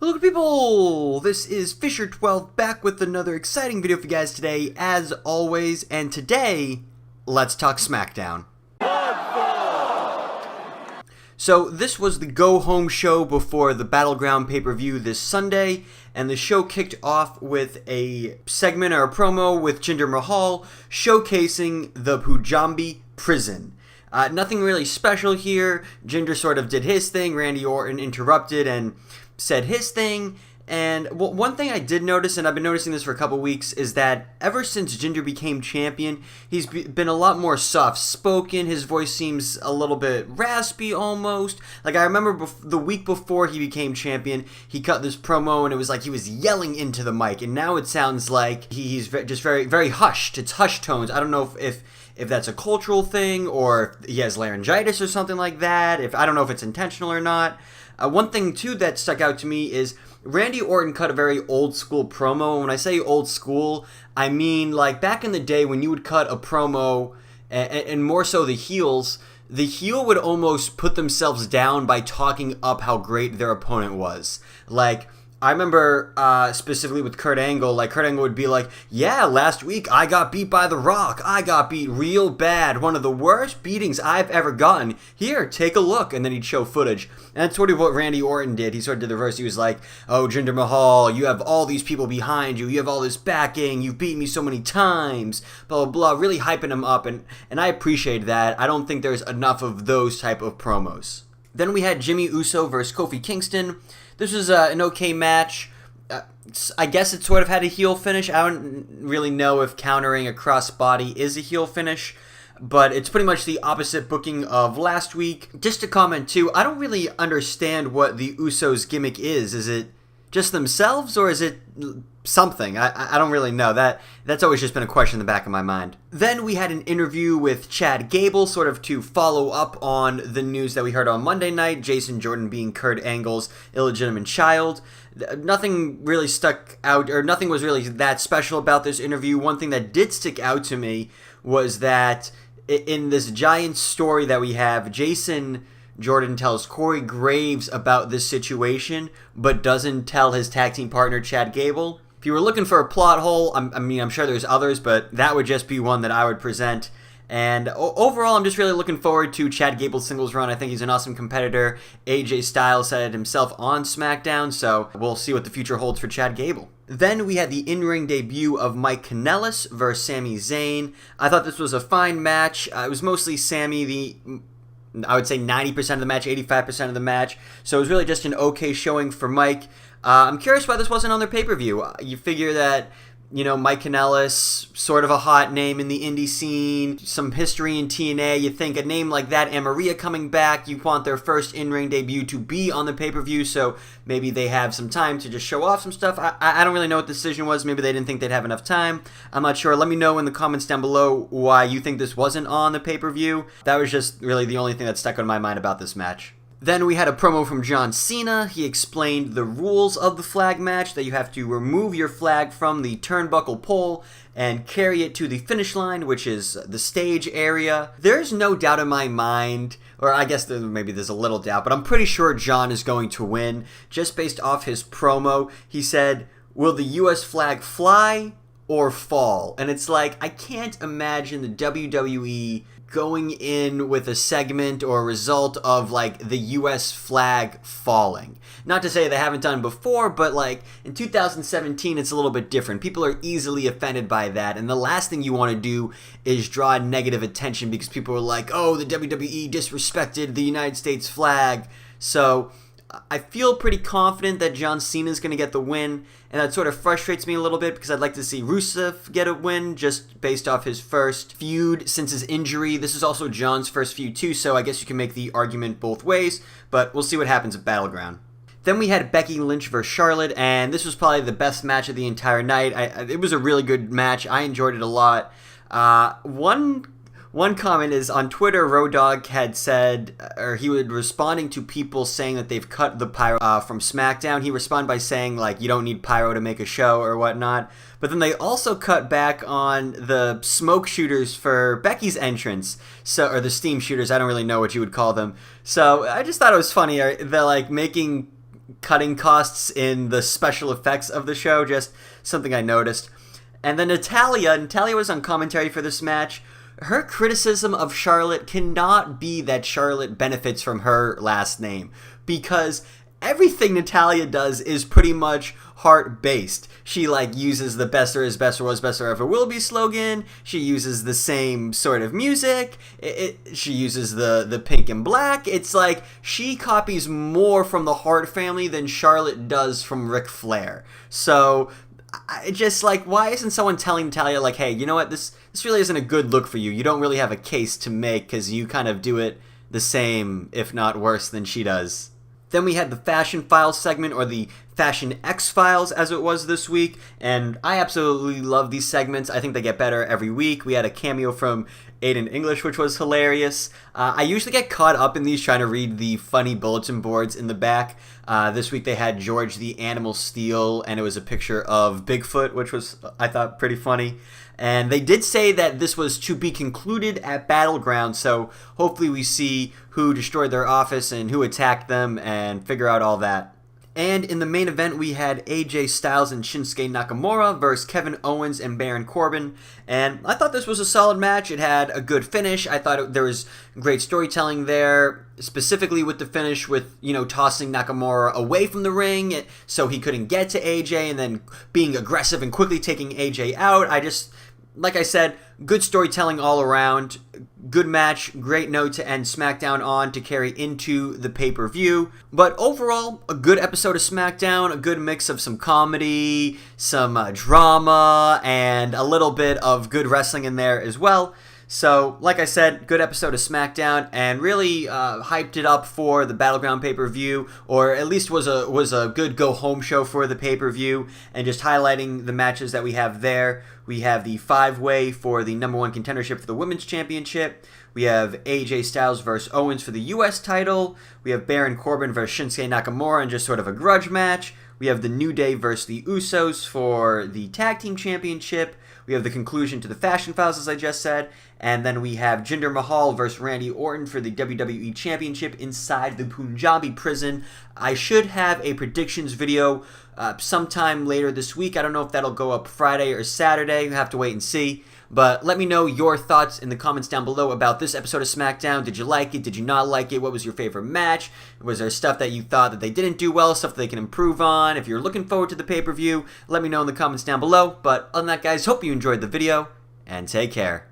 Hello people, this is FisherTwelve back with another exciting video for you guys today, as always, and today, let's talk Smackdown. So this was the go-home show before the Battleground pay-per-view this Sunday, and the show kicked off with a segment or a promo with Jinder Mahal showcasing the Punjabi Prison. Nothing really special here. Jinder sort of did his thing, Randy Orton interrupted and said his thing, and one thing I did notice, and I've been noticing this for a couple weeks, is that ever since Jinder became champion, he's been a lot more soft-spoken. His voice seems a little bit raspy almost. Like, I remember the week before he became champion, he cut this promo and it was like he was yelling into the mic, and now it sounds like he's just very, very hushed. It's hushed tones. I don't know if that's a cultural thing, or if he has laryngitis or something like that. I don't know if it's intentional or not. One thing, too, that stuck out to me is Randy Orton cut a very old-school promo. When I say old-school, I mean, like, back in the day when you would cut a promo, and more so the heels, the heel would almost put themselves down by talking up how great their opponent was. Like, I remember specifically with Kurt Angle, like Kurt Angle would be like, yeah, last week I got beat by The Rock. I got beat real bad. One of the worst beatings I've ever gotten. Here, take a look. And then he'd show footage. And that's sort of what Randy Orton did. He sort of did the reverse. He was like, oh, Jinder Mahal, you have all these people behind you. You have all this backing. You've beaten me so many times. Blah, blah, blah. Really hyping him up. And I appreciate that. I don't think there's enough of those type of promos. Then we had Jimmy Uso versus Kofi Kingston. This was an okay match. I guess it sort of had a heel finish. I don't really know if countering a crossbody is a heel finish, but it's pretty much the opposite booking of last week. Just to comment too, I don't really understand what the Usos' gimmick is. Is it just themselves, or is it something? I don't really know. That's always just been a question in the back of my mind. Then we had an interview with Chad Gable, sort of to follow up on the news that we heard on Monday night, Jason Jordan being Kurt Angle's illegitimate child. Nothing really stuck out, or nothing was really that special about this interview. One thing that did stick out to me was that in this giant story that we have, Jason Jordan tells Corey Graves about this situation, but doesn't tell his tag team partner, Chad Gable. If you were looking for a plot hole, I'm sure there's others, but that would just be one that I would present. And overall, I'm just really looking forward to Chad Gable's singles run. I think he's an awesome competitor. AJ Styles said it himself on SmackDown, so we'll see what the future holds for Chad Gable. Then we had the in-ring debut of Mike Kanellis versus Sami Zayn. I thought this was a fine match. It was mostly Sami, I would say 90% of the match, 85% of the match. So it was really just an okay showing for Mike. I'm curious why this wasn't on their pay-per-view. You figure that, Mike Kanellis, sort of a hot name in the indie scene, some history in TNA. You think a name like that, and Maria coming back, you want their first in-ring debut to be on the pay-per-view, so maybe they have some time to just show off some stuff. I don't really know what the decision was. Maybe they didn't think they'd have enough time. I'm not sure. Let me know in the comments down below why you think this wasn't on the pay-per-view. That was just really the only thing that stuck in my mind about this match. Then we had a promo from John Cena. He explained the rules of the flag match, that you have to remove your flag from the turnbuckle pole and carry it to the finish line, which is the stage area. There's no doubt in my mind, or I guess maybe there's a little doubt, but I'm pretty sure John is going to win. Just based off his promo, he said, will the US flag fly or fall? And it's like, I can't imagine the WWE going in with a segment or a result of like the US flag falling. Not to say they haven't done before, but like in 2017 it's a little bit different. People are easily offended by that, and the last thing you want to do is draw negative attention because people are like, oh, the WWE disrespected the United States flag. So I feel pretty confident that John Cena is going to get the win, and that sort of frustrates me a little bit because I'd like to see Rusev get a win just based off his first feud since his injury. This is also John's first feud too, so I guess you can make the argument both ways, but we'll see what happens at Battleground. Then we had Becky Lynch versus Charlotte, and this was probably the best match of the entire night. It was a really good match. I enjoyed it a lot. One comment is on Twitter, Roadog had said, or he was responding to people saying that they've cut the pyro from SmackDown. He responded by saying, like, you don't need pyro to make a show or whatnot. But then they also cut back on the smoke shooters for Becky's entrance, or the steam shooters. I don't really know what you would call them. So I just thought it was funny. They're like making cutting costs in the special effects of the show, just something I noticed. And then Natalya was on commentary for this match. Her criticism of Charlotte cannot be that Charlotte benefits from her last name, because everything Natalya does is pretty much heart-based. She uses the best there is, best there was, best there ever will be slogan. She uses the same sort of music. She uses the pink and black. It's like she copies more from the Hart family than Charlotte does from Ric Flair. So I just why isn't someone telling Natalya hey, you know what, this really isn't a good look for you. You don't really have a case to make because you kind of do it the same, if not worse, than she does. Then we had the Fashion Files segment, or the Fashion X-Files as it was this week, and I absolutely love these segments. I think they get better every week. We had a cameo from Aiden English, which was hilarious. I usually get caught up in these trying to read the funny bulletin boards in the back. This week they had George the Animal Steel, and it was a picture of Bigfoot, which was, I thought, pretty funny. And they did say that this was to be concluded at Battleground, so hopefully we see who destroyed their office and who attacked them and figure out all that. And in the main event, we had AJ Styles and Shinsuke Nakamura versus Kevin Owens and Baron Corbin. And I thought this was a solid match. It had a good finish. I thought there was great storytelling there, specifically with the finish with, tossing Nakamura away from the ring so he couldn't get to AJ, and then being aggressive and quickly taking AJ out. Like I said, good storytelling all around. Good match, great note to end SmackDown on to carry into the pay-per-view. But overall, a good episode of SmackDown, a good mix of some comedy, some drama, and a little bit of good wrestling in there as well. So, like I said, good episode of SmackDown, and really hyped it up for the Battleground pay-per-view, or at least was a good go-home show for the pay-per-view, and just highlighting the matches that we have there. We have the 5-way for the number 1 contendership for the Women's Championship. We have AJ Styles versus Owens for the U.S. title. We have Baron Corbin versus Shinsuke Nakamura in just sort of a grudge match. We have the New Day versus the Usos for the Tag Team Championship. We have the conclusion to the Fashion Files, as I just said. And then we have Jinder Mahal versus Randy Orton for the WWE Championship inside the Punjabi Prison. I should have a predictions video sometime later this week. I don't know if that'll go up Friday or Saturday. We'll have to wait and see. But let me know your thoughts in the comments down below about this episode of SmackDown. Did you like it? Did you not like it? What was your favorite match? Was there stuff that you thought that they didn't do well, stuff that they can improve on? If you're looking forward to the pay-per-view, let me know in the comments down below. But other than that, guys, hope you enjoyed the video, and take care.